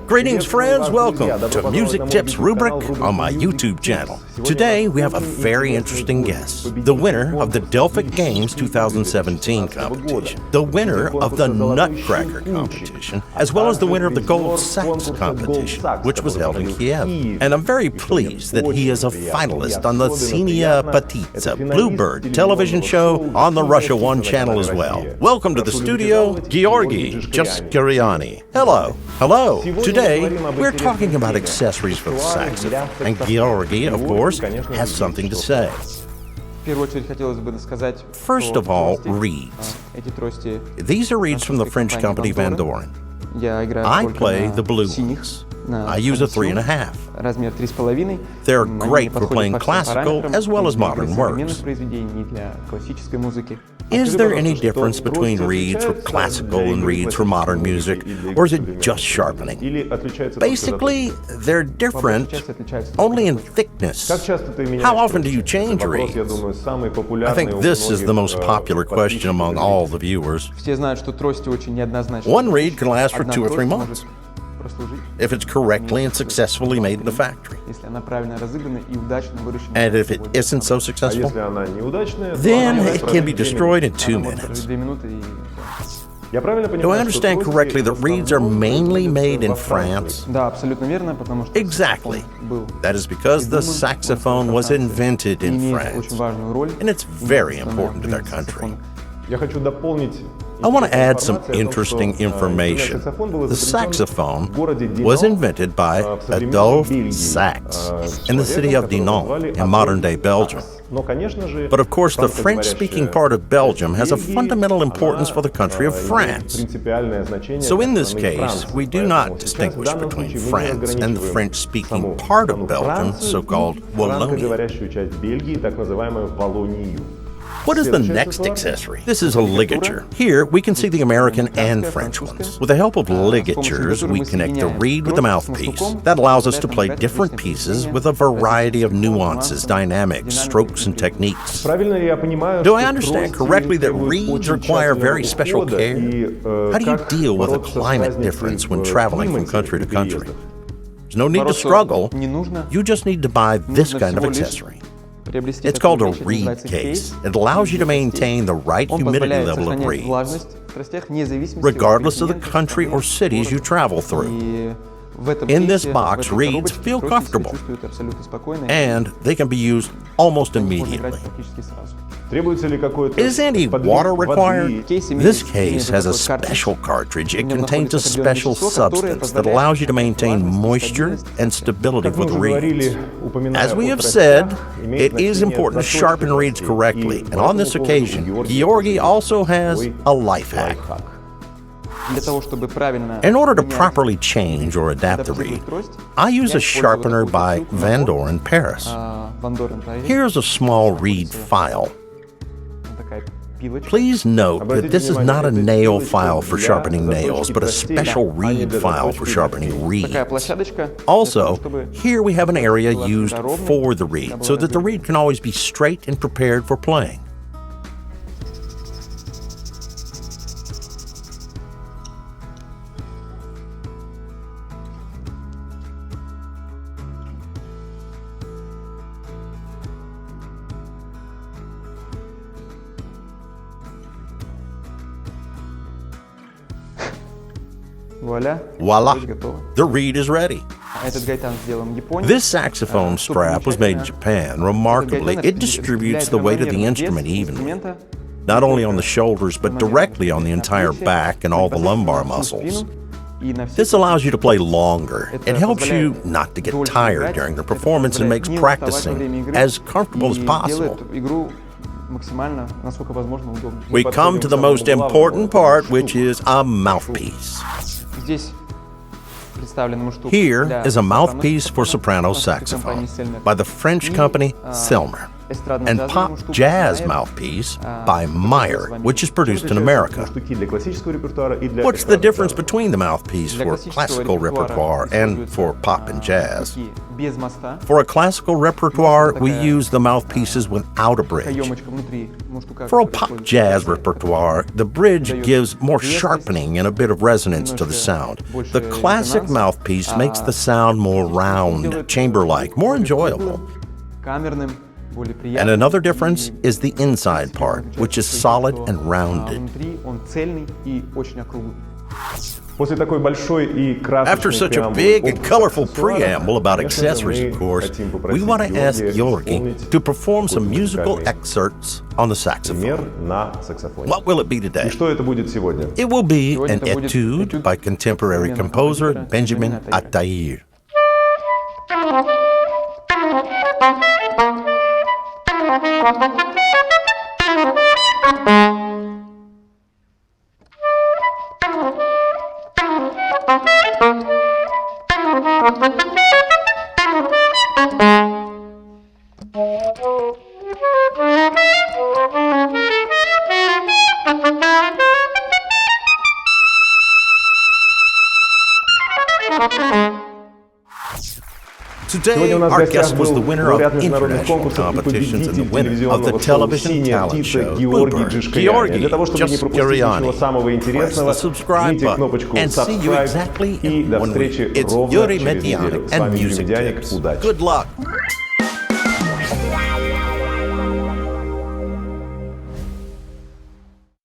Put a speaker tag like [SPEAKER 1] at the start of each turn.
[SPEAKER 1] Greetings, friends. Welcome to Music Tips rubric on my YouTube channel. Today, we have a very interesting guest, the winner of the Delphic Games 2017 competition, the winner of the Nutcracker competition, as well as the winner of the Gold Sax competition, which was held in Kiev. And I'm very pleased that he is a finalist on the Siniya Patitsa Bluebird television show on the Russia One channel as well. Welcome to the studio, Georgi Dshishkariani. Hello. Hello. Today, we're talking about accessories for the saxophone, and Georgi, of course, has something to say. First of all, reeds. These are reeds from the French company Van Doren. I play the blue ones. I use a 3.5. They're great for playing classical as well as modern works. Is there any difference between reeds for classical and reeds for modern music, or is it just sharpening? Basically, they're different only in thickness. How often do you change reeds? I think this is the most popular question among all the viewers. One reed can last for 2 or 3 months if it's correctly and successfully made in the factory. And if it isn't so successful, then it can be destroyed in 2 minutes. Do I understand correctly that reeds are mainly made in France? Exactly. That is because the saxophone was invented in France, and it's very important to their country. I want to add some interesting information. The saxophone was invented by Adolphe Sax in the city of Dinant in modern-day Belgium. But of course, the French-speaking part of Belgium has a fundamental importance for the country of France. So in this case, we do not distinguish between France and the French-speaking part of Belgium, so-called Wallonia. What is the next accessory? This is a ligature. Here, we can see the American and French ones. With the help of ligatures, we connect the reed with the mouthpiece. That allows us to play different pieces with a variety of nuances, dynamics, strokes, and techniques. Do I understand correctly that reeds require very special care? How do you deal with a climate difference when traveling from country to country? There's no need to struggle. You just need to buy this kind of accessory. It's called a reed case. It allows you to maintain the right humidity level of reeds, regardless of the country or cities you travel through. In this box, reeds feel comfortable, and they can be used almost immediately. Is any water required? This case has a special cartridge. It contains a special substance that allows you to maintain moisture and stability with reeds. As we have said, it is important to sharpen reeds correctly, and on this occasion, Georgi also has a life hack. In order to properly change or adapt the reed, I use a sharpener by Van Doren Paris. Here's a small reed file. Please note that this is not a nail file for sharpening nails, but a special reed file for sharpening reeds. Also, here we have an area used for the reed, so that the reed can always be straight and prepared for playing. Voila! The reed is ready. This saxophone strap was made in Japan. Remarkably, it distributes the weight of the instrument evenly, not only on the shoulders, but directly on the entire back and all the lumbar muscles. This allows you to play longer. It helps you not to get tired during the performance and makes practicing as comfortable as possible. We come to the most important part, which is a mouthpiece. Here is a mouthpiece for soprano saxophone by the French company Selmer. and pop jazz mouthpiece by Meyer, which is produced in America. What's the difference between the mouthpiece for classical repertoire and for pop and jazz? For a classical repertoire, we use the mouthpieces without a bridge. For a pop jazz repertoire, the bridge gives more sharpening and a bit of resonance to the sound. The classic mouthpiece makes the sound more round, chamber-like, more enjoyable. And another difference is the inside part, which is solid and rounded. After such a big and colorful preamble about accessories, of course, we want to ask Georgi to perform some musical excerpts on the saxophone. What will it be today? It will be an etude by contemporary composer Benjamin Attahir. Today, our guest was the winner of international competitions and the winner of the television talent show, Georgi Dshishkariani. Press the subscribe button and see you exactly in 1 week. It's Yuri, Medianik, and Music Tips. Good luck!